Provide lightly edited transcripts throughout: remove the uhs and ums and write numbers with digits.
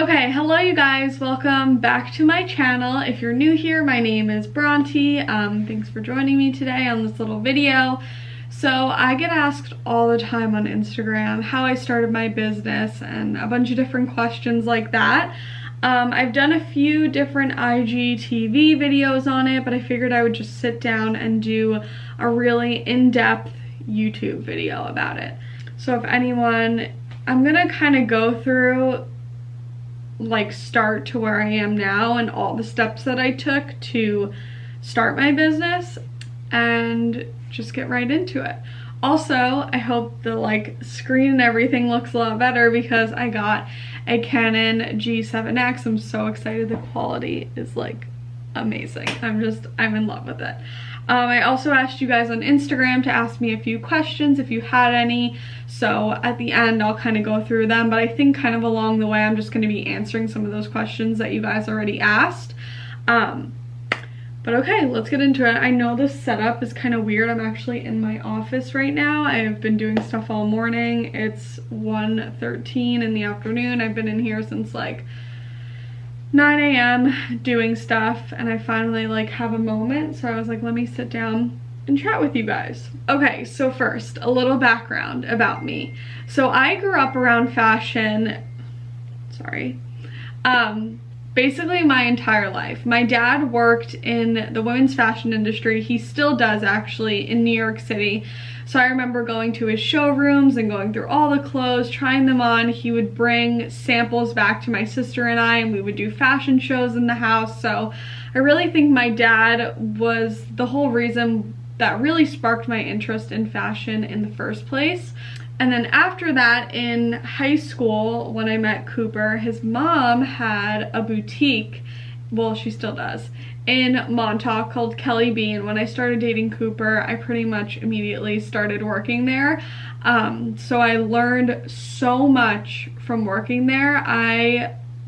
Okay, hello you guys, welcome back to my channel. If you're new here, my name is Bronte. Thanks for joining me today on this little video. So I get asked all the time on Instagram how I started my business and a bunch of different questions like that. I've done a few different IGTV videos on it, but I figured I would just sit down and do a really in-depth YouTube video about it. So if anyone, I'm gonna kind of go through like start to where I am now and all the steps that I took to start my business and just get right into it. Also, I hope the screen and everything looks a lot better because I got a Canon G7X. I'm so excited. The quality is like amazing. I'm in love with it. I also asked you guys on Instagram to ask me a few questions if you had any, so at the end I'll kind of go through them, but I think kind of along the way I'm just going to be answering some of those questions that you guys already asked. But okay, let's get into it. I know this setup is kind of weird. I'm actually in my office right now. I've been doing stuff all morning. It's 1:13 in the afternoon. I've been in here since like 9 a.m. doing stuff, and I finally have a moment, so I was like, let me sit down and chat with you guys. Okay, so first, a little background about me. So I grew up around fashion, basically my entire life. My dad worked in the women's fashion industry. He still does actually in New York City. So I remember going to his showrooms and going through all the clothes, trying them on. He would bring samples back to my sister and I, and we would do fashion shows in the house. So I really think my dad was the whole reason that really sparked my interest in fashion in the first place. And then after that, in high school, when I met Cooper, his mom had a boutique, well, she still does, in Montauk called Kelly B. And when I started dating Cooper, I pretty much immediately started working there. So I learned so much from working there.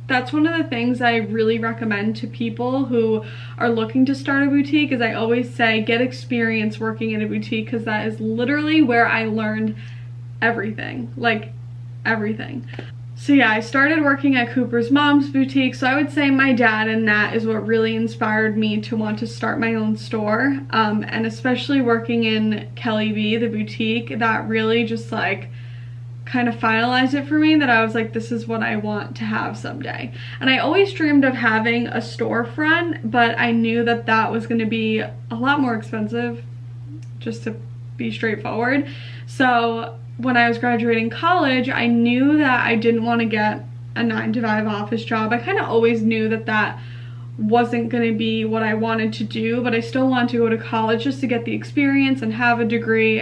That's one of the things I really recommend to people who are looking to start a boutique, is I always say get experience working in a boutique, because that is literally where I learned everything, everything. So yeah, I started working at Cooper's mom's boutique, so I would say my dad and that is what really inspired me to want to start my own store, and especially working in Kelly B, the boutique, that really just kind of finalized it for me, that I was like, this is what I want to have someday. And I always dreamed of having a storefront, but I knew that that was going to be a lot more expensive, just to be straightforward. So when I was graduating college, I knew that I didn't want to get a 9-to-5 office job. I kind of always knew that that wasn't going to be what I wanted to do, but I still wanted to go to college just to get the experience and have a degree.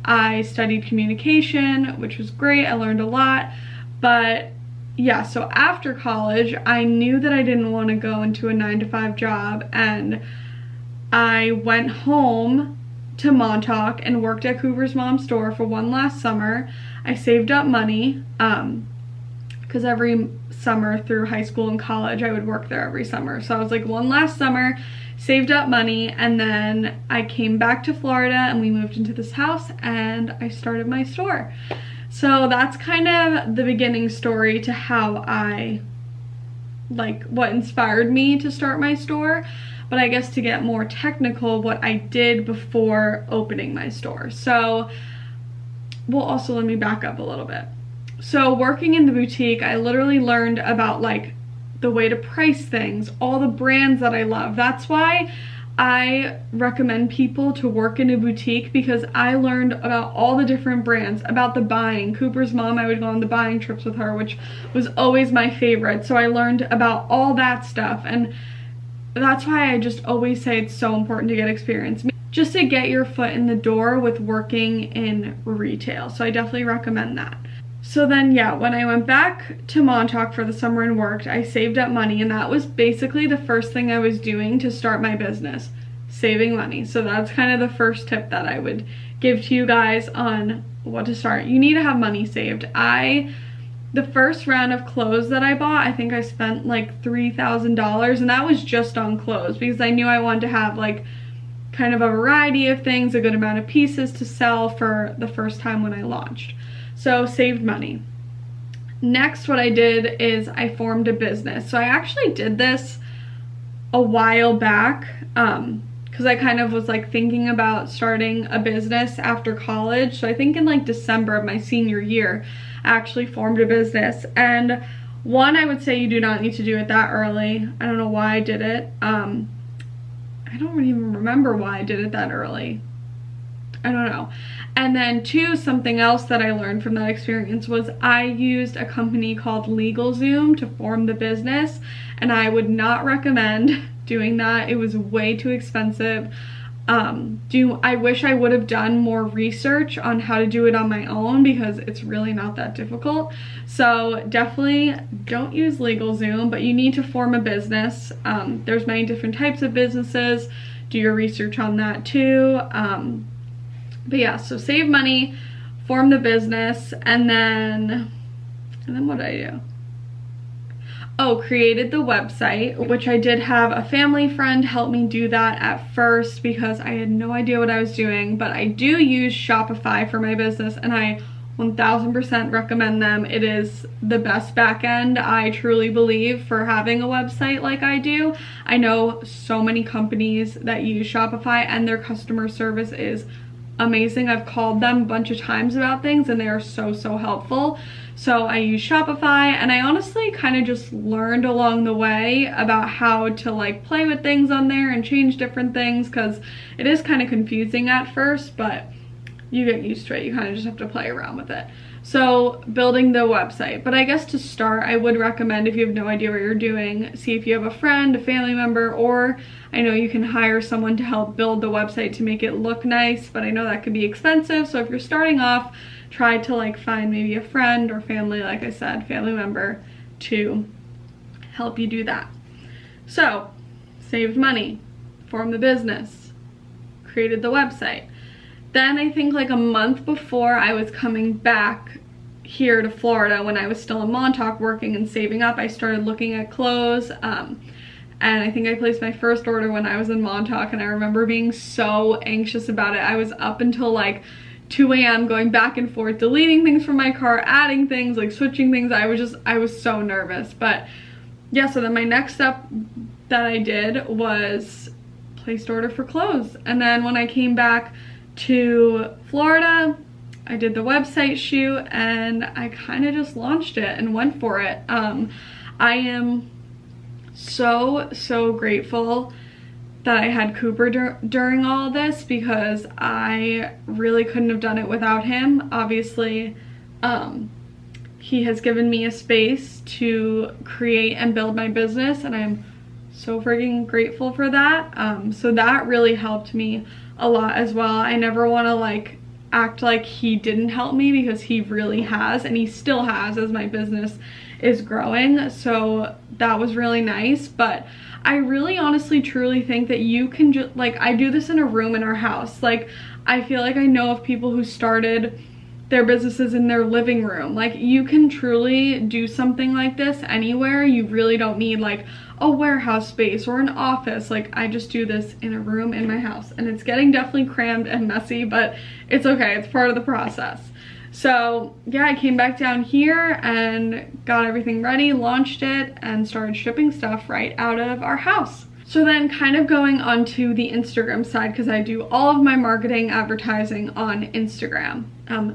I studied communication, which was great. I learned a lot. But yeah, so after college, I knew that I didn't want to go into a 9-to-5 job, and I went home to Montauk and worked at Cooper's mom's store for one last summer. I saved up money, because every summer through high school and college, I would work there every summer. So I was like, one last summer, saved up money, and then I came back to Florida and we moved into this house and I started my store. So that's kind of the beginning story to how I, what inspired me to start my store. But I guess to get more technical, what I did before opening my store. So, well, also let me back up a little bit. So working in the boutique, I literally learned about the way to price things, all the brands that I love. That's why I recommend people to work in a boutique, because I learned about all the different brands, about the buying. Cooper's mom, I would go on the buying trips with her, which was always my favorite. So I learned about all that stuff, and that's why I just always say it's so important to get experience, just to get your foot in the door with working in retail. So I definitely recommend that. So then, yeah, when I went back to Montauk for the summer and worked, I saved up money, and that was basically the first thing I was doing to start my business, saving money. So that's kind of the first tip that I would give to you guys on what to start. You need to have money saved. The first round of clothes that I bought, I think I spent $3,000, and that was just on clothes, because I knew I wanted to have kind of a variety of things, a good amount of pieces to sell for the first time when I launched. So saved money. Next, what I did is I formed a business. So I actually did this a while back because I kind of was like thinking about starting a business after college. So I think in like December of my senior year, I actually formed a business. And one, I would say you do not need to do it that early. I don't know why I did it. I don't even remember why I did it that early. I don't know. And then two, something else that I learned from that experience was I used a company called LegalZoom to form the business, and I would not recommend doing that. It was way too expensive. I wish I would have done more research on how to do it on my own because it's really not that difficult. So definitely don't use LegalZoom, but you need to form a business. There's many different types of businesses. Do your research on that too. But yeah, so save money, form the business, and then what did I do? Oh, created the website, which I did have a family friend help me do that at first because I had no idea what I was doing, but I do use Shopify for my business and I 1000% recommend them. It is the best back end, I truly believe, for having a website like I do. I know so many companies that use Shopify and their customer service is amazing. I've called them a bunch of times about things and they are so helpful. So I use Shopify, and I honestly kind of just learned along the way about how to like play with things on there and change different things because it is kind of confusing at first, but you get used to it. You kind of just have to play around with it. So building the website, but I guess to start, I would recommend, if you have no idea what you're doing, see if you have a friend, a family member, or I know you can hire someone to help build the website to make it look nice, but I know that could be expensive. So if you're starting off, try to like find maybe a friend or family, like I said, family member to help you do that. So saved money, formed the business, created the website. Then I think like a month before I was coming back here to Florida, when I was still in Montauk working and saving up, I started looking at clothes. And I think I placed my first order when I was in Montauk, and I remember being so anxious about it. I was up until like 2 a.m. going back and forth, deleting things from my cart, adding things, like switching things. I was so nervous. But yeah, so then my next step that I did was placed order for clothes. And then when I came back to Florida, I did the website shoot and I kind of just launched it and went for it. I am so grateful that I had Cooper during all of this because I really couldn't have done it without him. Obviously, he has given me a space to create and build my business, and I'm so freaking grateful for that. So that really helped me a lot as well. I never want to like act like he didn't help me because he really has, and he still has as my business is growing. So that was really nice. But I really honestly truly think that you can just like, I do this in a room in our house. Like I feel like I know of people who started their businesses in their living room. Like you can truly do something like this anywhere. You really don't need like a warehouse space or an office. Like I just do this in a room in my house, and it's getting definitely crammed and messy, but it's okay. It's part of the process. So yeah, I came back down here and got everything ready, launched it, and started shipping stuff right out of our house. So then kind of going onto the Instagram side, because I do all of my marketing advertising on Instagram.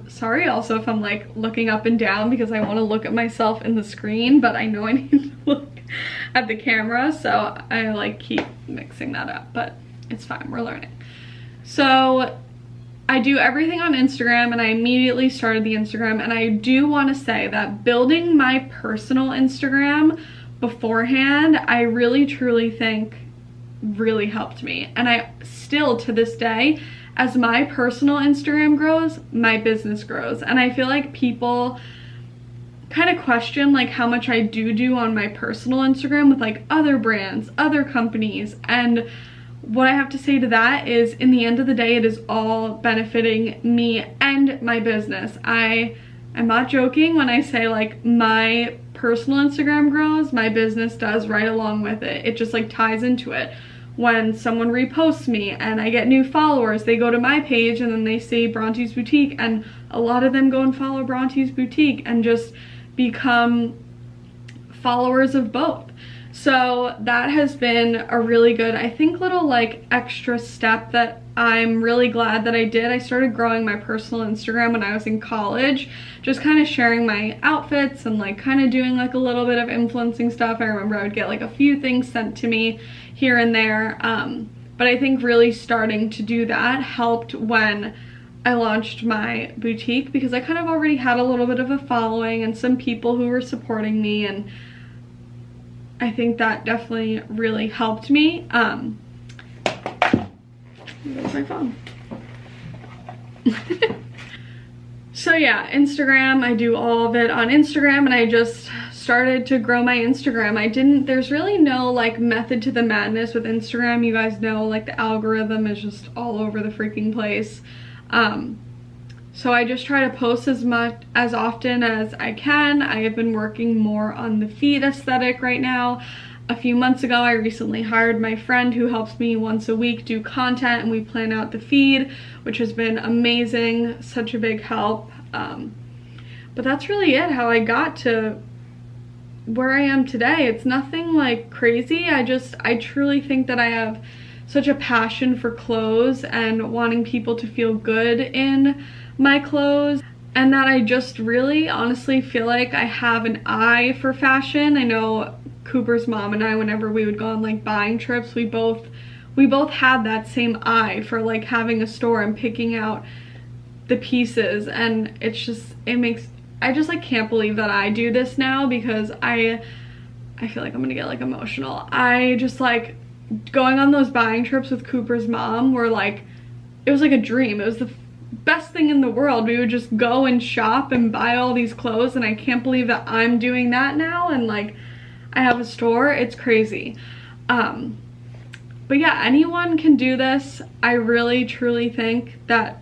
Sorry also if I'm like looking up and down because I want to look at myself in the screen, but I know I need to look at the camera, so I like keep mixing that up, but it's fine, we're learning. So I do everything on Instagram, and I immediately started the Instagram, and I do want to say that building my personal Instagram beforehand, I really truly think really helped me. And I still, to this day, as my personal Instagram grows, my business grows. And I feel like people kind of question like how much I do on my personal Instagram with like other brands, other companies. And what I have to say to that is, in the end of the day, it is all benefiting me and my business. I am not joking when I say like my personal Instagram grows, my business does right along with it. It just like ties into it. When someone reposts me and I get new followers, they go to my page and then they see Bronte's Boutique, and a lot of them go and follow Bronte's Boutique, and just become followers of both. So that has been a really good, I think, little like extra step that I'm really glad that I did. I started growing my personal Instagram when I was in college, just kind of sharing my outfits and like kind of doing like a little bit of influencing stuff. I remember I would get like a few things sent to me here and there. But I think really starting to do that helped when I launched my boutique, because I kind of already had a little bit of a following and some people who were supporting me, and I think that definitely really helped me. There's my phone. So yeah, Instagram, I do all of it on Instagram, and I just started to grow my Instagram. There's really no like method to the madness with Instagram. You guys know, like, the algorithm is just all over the freaking place. So I just try to post as often as I can. I have been working more on the feed aesthetic right now. A few months ago, I recently hired my friend who helps me once a week do content, and we plan out the feed, which has been amazing, such a big help. But that's really it, how I got to where I am today. It's nothing like crazy. I truly think that I have such a passion for clothes and wanting people to feel good in my clothes, and that I just really honestly feel like I have an eye for fashion. I know Cooper's mom and I, whenever we would go on like buying trips, we both had that same eye for like having a store and picking out the pieces, and I just like can't believe that I do this now, because I feel like I'm gonna get like emotional. I just like going on those buying trips with Cooper's mom were like, it was like a dream. It was the best thing in the world. We would just go and shop and buy all these clothes, and I can't believe that I'm doing that now, and like I have a store. It's crazy. But yeah, anyone can do this. I really truly think that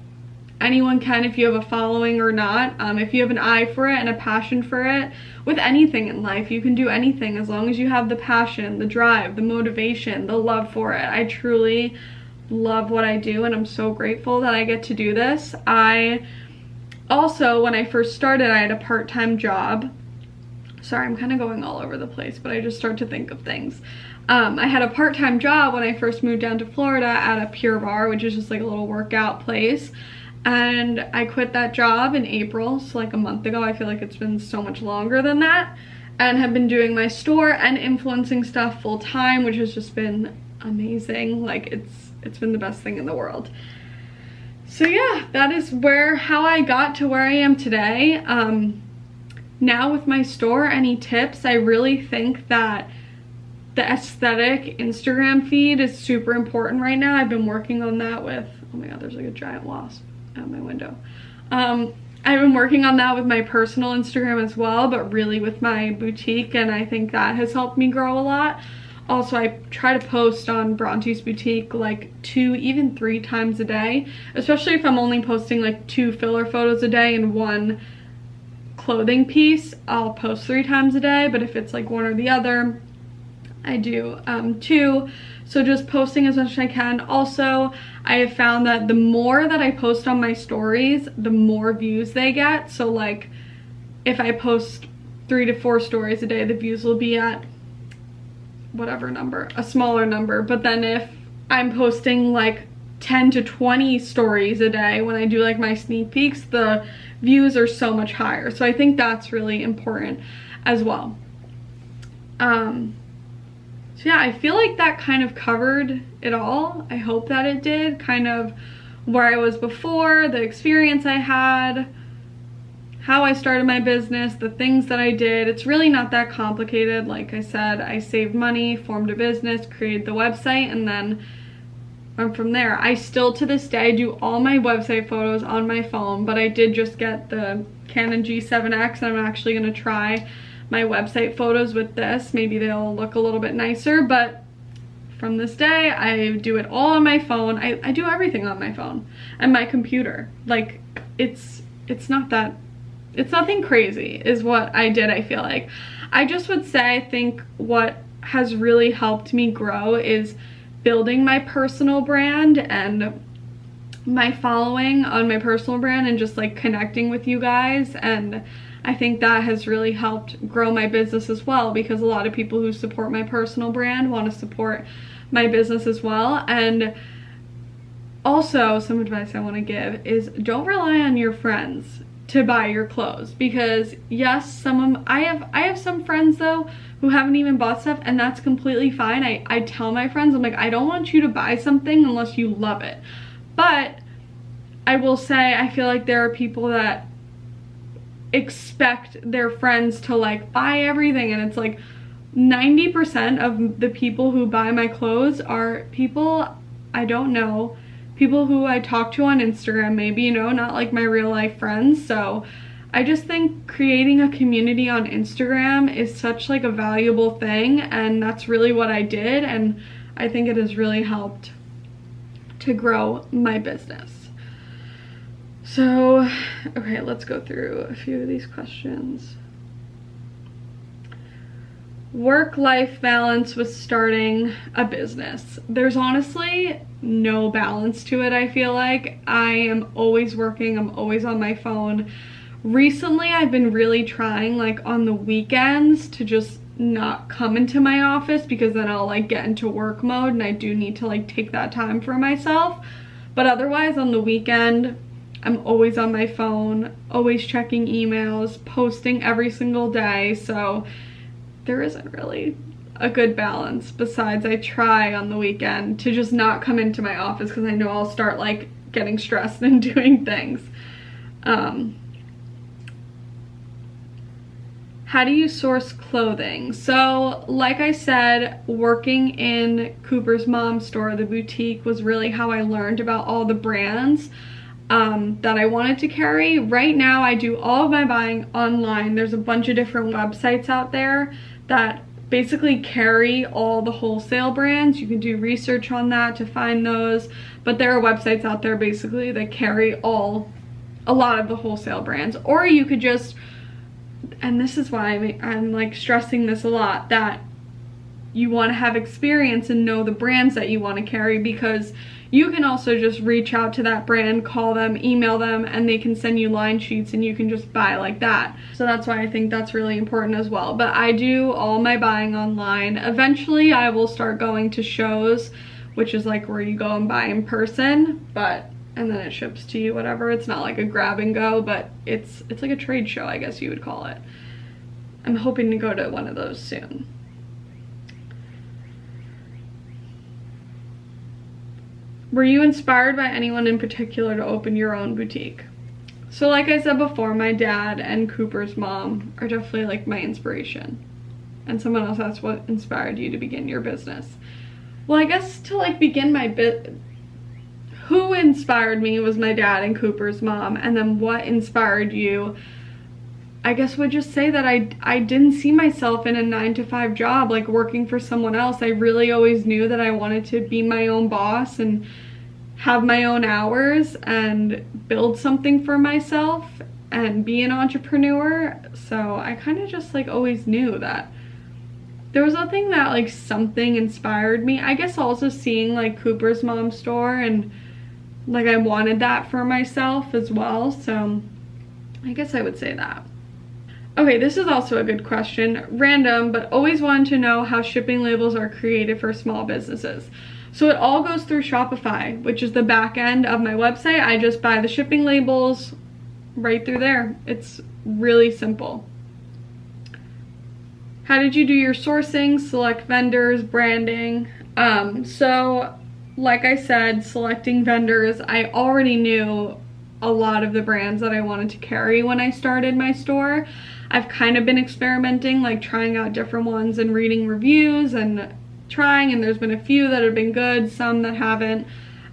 anyone can, if you have a following or not. If you have an eye for it and a passion for it, with anything in life, you can do anything as long as you have the passion, the drive, the motivation, the love for it. I truly love what I do, and I'm so grateful that I get to do this. I also, when I first started, I had a part-time job. Sorry, I'm kind of going all over the place, but I just start to think of things. I had a part-time job when I first moved down to Florida at a Pure Barre, which is just like a little workout place. And I quit that job in April, so like a month ago. I feel like it's been so much longer than that, and have been doing my store and influencing stuff full time, which has just been amazing. Like it's been the best thing in the world. So yeah, that is how I got to where I am today. Now with my store, any tips? I really think that the aesthetic Instagram feed is super important right now. I've been working on that with, oh my god, there's like a giant wasp out my window. I've been working on that with my personal Instagram as well, but really with my boutique, and I think that has helped me grow a lot. Also, I try to post on Bronte's Boutique like 2, even 3 times a day, especially if I'm only posting like 2 filler photos a day and 1 clothing piece. I'll post 3 times a day, but if it's like one or the other, I do 2. So just posting as much as I can. Also, I have found that the more that I post on my stories, the more views they get. So like if I post 3 to 4 stories a day, the views will be at whatever number, a smaller number. But then if I'm posting like 10 to 20 stories a day when I do like my sneak peeks, the views are so much higher. So I think that's really important as well. So yeah, I feel like that kind of covered it all. I hope that it did. Kind of where I was before, the experience I had, how I started my business, the things that I did. It's really not that complicated. Like I said, I saved money, formed a business, created the website, and then went from there. I still to this day do all my website photos on my phone, but I did just get the Canon G7X, and I'm actually gonna try my website photos with this. Maybe they'll look a little bit nicer, but from this day, I do it all on my phone. I do everything on my phone and my computer. Like, it's nothing crazy is what I did, I feel like. I just would say, I think what has really helped me grow is building my personal brand and my following on my personal brand and just like connecting with you guys, and I think that has really helped grow my business as well, because a lot of people who support my personal brand want to support my business as well. And also, some advice I want to give is don't rely on your friends to buy your clothes, because yes, I have some friends though who haven't even bought stuff, and that's completely fine. I tell my friends, I'm like, I don't want you to buy something unless you love it. But I will say, I feel like there are people that expect their friends to like buy everything, and it's like 90% of the people who buy my clothes are people I don't know, people who I talk to on Instagram maybe, you know, not like my real life friends. So I just think creating a community on Instagram is such like a valuable thing, and that's really what I did, and I think it has really helped to grow my business. So, okay, let's go through a few of these questions. Work-life balance with starting a business. There's honestly no balance to it, I feel like. I am always working, I'm always on my phone. Recently, I've been really trying like on the weekends to just not come into my office, because then I'll like get into work mode, and I do need to like take that time for myself. But otherwise on the weekend, I'm always on my phone, always checking emails, posting every single day. So there isn't really a good balance, besides I try on the weekend to just not come into my office, because I know I'll start like getting stressed and doing things. How do you source clothing? So like I said, working in Cooper's Mom Store, the boutique, was really how I learned about all the brands that I wanted to carry. Right now I do all of my buying online. There's a bunch of different websites out there that basically carry all the wholesale brands. You can do research on that to find those, but there are websites out there basically that carry a lot of the wholesale brands. Or you could just, and this is why I'm like stressing this a lot, that you want to have experience and know the brands that you want to carry, because you can also just reach out to that brand, call them, email them, and they can send you line sheets and you can just buy like that. So that's why I think that's really important as well. But I do all my buying online. Eventually I will start going to shows, which is like where you go and buy in person, and then it ships to you, whatever. It's not like a grab and go, but it's like a trade show, I guess you would call it. I'm hoping to go to one of those soon. Were you inspired by anyone in particular to open your own boutique? So like I said before, my dad and Cooper's mom are definitely like my inspiration. And someone else asked, what inspired you to begin your business? Well, I guess to like begin my who inspired me was my dad and Cooper's mom. And then what inspired you, I guess would just say that I didn't see myself in a 9-to-5 job, like working for someone else. I really always knew that I wanted to be my own boss and have my own hours and build something for myself and be an entrepreneur. So I kind of just like always knew that there was nothing that like something inspired me. I guess also seeing like Cooper's Mom Store, and like I wanted that for myself as well. So I guess I would say that. Okay, this is also a good question. Random, but always wanted to know how shipping labels are created for small businesses. So it all goes through Shopify, which is the back end of my website. I just buy the shipping labels right through there. It's really simple. How did you do your sourcing, select vendors, branding? So like I said, selecting vendors, I already knew a lot of the brands that I wanted to carry when I started my store. I've kind of been experimenting, like trying out different ones and reading reviews and trying, and there's been a few that have been good, some that haven't.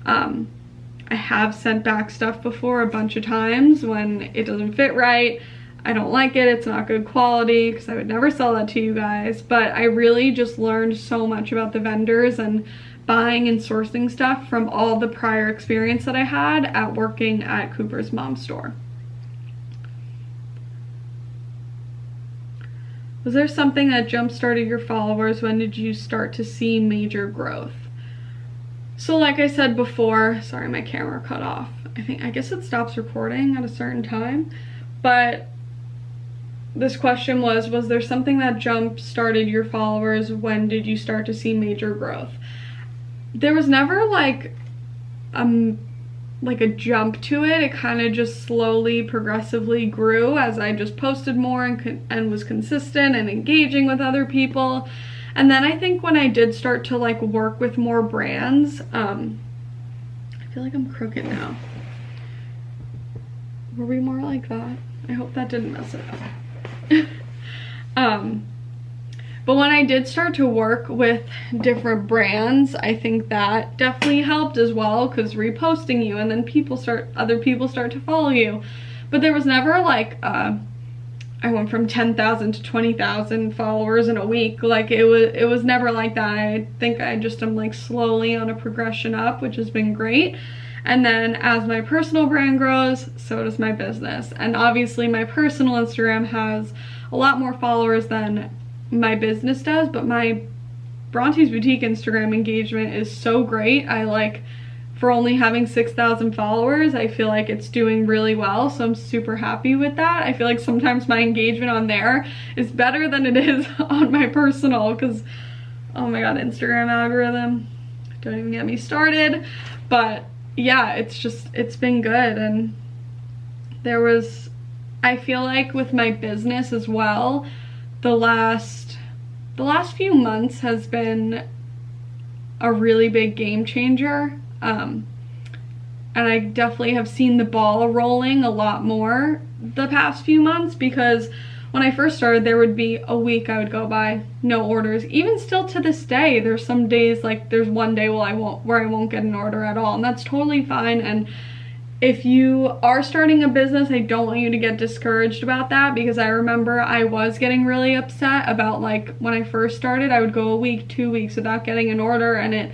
I have sent back stuff before a bunch of times when it doesn't fit right. I don't like it, it's not good quality, because I would never sell that to you guys. But I really just learned so much about the vendors and buying and sourcing stuff from all the prior experience that I had at working at Cooper's Mom Store. Was there something that jump-started your followers? When did you start to see major growth? So like I said before, sorry, my camera cut off. I guess it stops recording at a certain time, but this question was there something that jump started your followers? When did you start to see major growth? There was never like a jump to it. It kind of just slowly, progressively grew as I just posted more and was consistent and engaging with other people. And then I think when I did start to like work with more brands, I feel like I'm crooked now. Were we more like that? I hope that didn't mess it up. But when I did start to work with different brands, I think that definitely helped as well, because reposting you and then other people start to follow you. But there was never like I went from 10,000 to 20,000 followers in a week. Like it was never like that. I think I just am like slowly on a progression up, which has been great. And then as my personal brand grows, so does my business. And obviously my personal Instagram has a lot more followers than my business does, but my Bronte's Boutique Instagram engagement is so great. I like, for only having 6,000 followers, I feel like it's doing really well, so I'm super happy with that. I feel like sometimes my engagement on there is better than it is on my personal, because oh my god, Instagram algorithm, don't even get me started. But yeah, it's been good. And I feel like with my business as well, the last few months has been a really big game changer. And I definitely have seen the ball rolling a lot more the past few months, because when I first started, there would be a week I would go by no orders. Even still to this day, there's some days, like there's one day where I won't get an order at all, and that's totally fine. And if you are starting a business, I don't want you to get discouraged about that, because I remember I was getting really upset about, like, when I first started, I would go a week, 2 weeks without getting an order, and it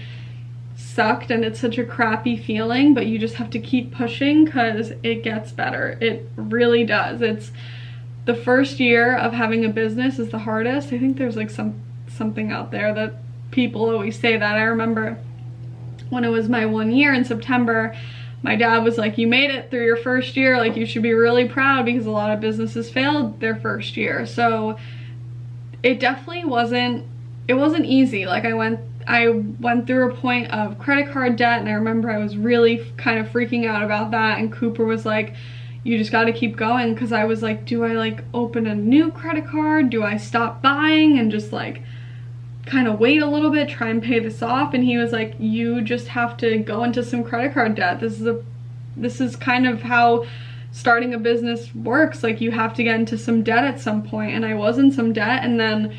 sucked, and it's such a crappy feeling. But you just have to keep pushing, because it gets better. It really does. It's the first year of having a business is the hardest. I think there's like something out there that people always say that. I remember when it was my 1 year in September, my dad was like, you made it through your first year, like you should be really proud, because a lot of businesses failed their first year. So it definitely wasn't easy. Like I went through a point of credit card debt, and I remember I was really kind of freaking out about that, and Cooper was like, you just got to keep going, because I was like, do I like open a new credit card? Do I stop buying and just like kind of wait a little bit, try and pay this off? And he was like, you just have to go into some credit card debt. This is kind of how starting a business works. Like you have to get into some debt at some point. And I was in some debt, and then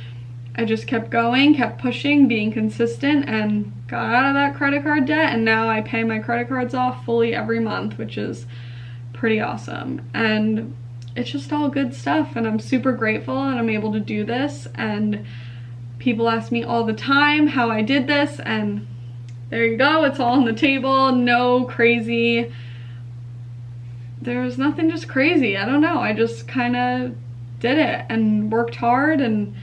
I just kept going, kept pushing, being consistent, and got out of that credit card debt. And now I pay my credit cards off fully every month, which is pretty awesome. And it's just all good stuff, and I'm super grateful that I'm able to do this. And people ask me all the time how I did this, and there you go, it's all on the table. No crazy, there's nothing just crazy. I don't know, I just kind of did it and worked hard, and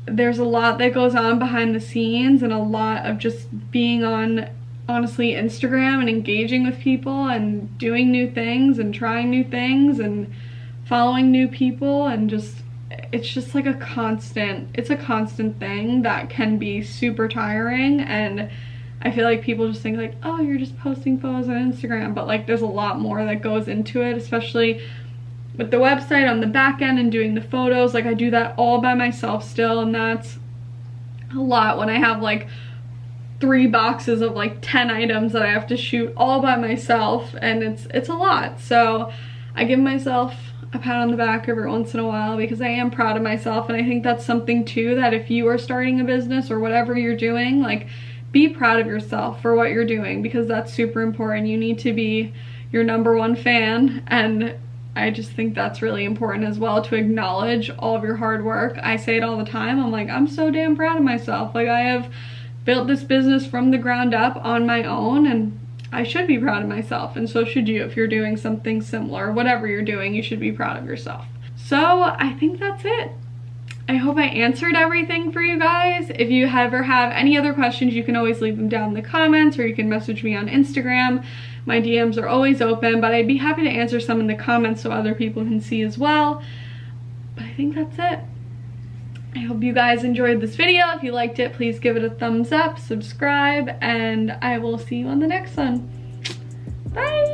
there's a lot that goes on behind the scenes, and a lot of just being on, honestly, Instagram and engaging with people and doing new things and trying new things and following new people, and just it's just like a constant thing that can be super tiring. And I feel like people just think like, oh, you're just posting photos on Instagram, but like there's a lot more that goes into it, especially with the website on the back end and doing the photos. Like I do that all by myself still, and that's a lot when I have like 3 boxes of like 10 items that I have to shoot all by myself, and it's a lot. So I give myself a pat on the back every once in a while, because I am proud of myself. And I think that's something too, that if you are starting a business or whatever you're doing, like be proud of yourself for what you're doing, because that's super important. You need to be your #1 fan, and I just think that's really important as well, to acknowledge all of your hard work. I say it all the time, I'm like, I'm so damn proud of myself. Like I have built this business from the ground up on my own, and I should be proud of myself, and so should you. If you're doing something similar, whatever you're doing, you should be proud of yourself. So I think that's it. I hope I answered everything for you guys. If you ever have any other questions, you can always leave them down in the comments, or you can message me on Instagram. My DMs are always open, but I'd be happy to answer some in the comments so other people can see as well. But I think that's it. I hope you guys enjoyed this video. If you liked it, please give it a thumbs up, subscribe, and I will see you on the next one. Bye!